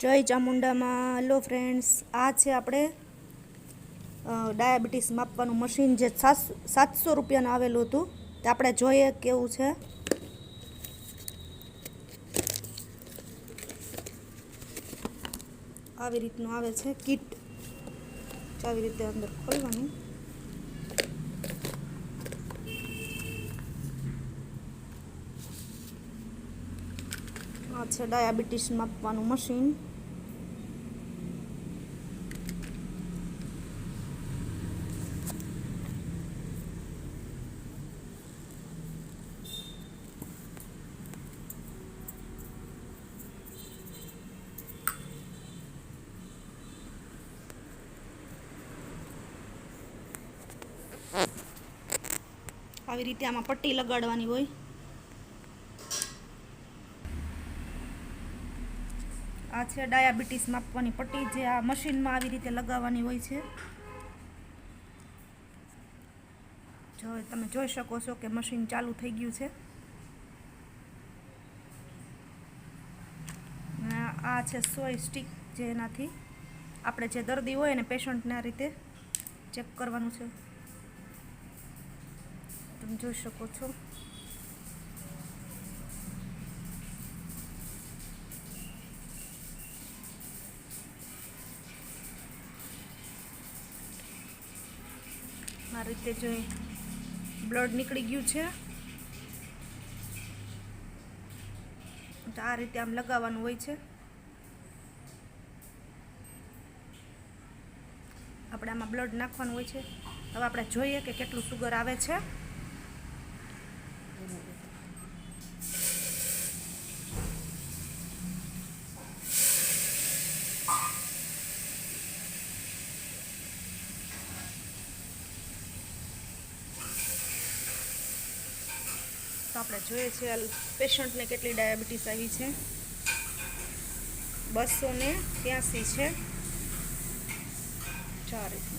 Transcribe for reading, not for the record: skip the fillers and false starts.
જય ચામુંડામાં. Hello friends, આ છે આપણે ડાયાબિટીસ માપવાનું મશીન જે 700 રૂપિયાનું આવેલું હતું. તે આપણે જોઈએ કેવું છે. આવી રીતનું આવે છે કીટ. આવી રીતે અંદર ખોલવાનું. આ છે ડાયાબિટીસ માપવાનું મશીન. આવી રીતે આમાં પટ્ટી લગાડવાની હોય. આ છે ડાયાબિટીસ માપવાની પટ્ટી, જે આ મશીનમાં આવી રીતે લગાવવાની હોય છે. જો તમે જોઈ શકો છો કે મશીન ચાલુ થઈ ગયું છે. આ છે સોય સ્ટિક, જેનાથી આપણે જે દર્દી હોય ને પેશન્ટને આ રીતે ચેક કરવાનું છે. તમે જોઈ શકો છો. આ રીતે જોઈ બ્લડ નીકળી ગયું છે. આ રીતે આમ લગાવવાનું હોય છે. આપણે આમાં બ્લડ નાખવાનું હોય છે. હવે આપણે જોઈએ કે કેટલું સુગર આવે છે. તો આપણે જોઈએ છે પેશન્ટને કેટલી ડાયાબિટીસ આવી છે. 283 છે. 4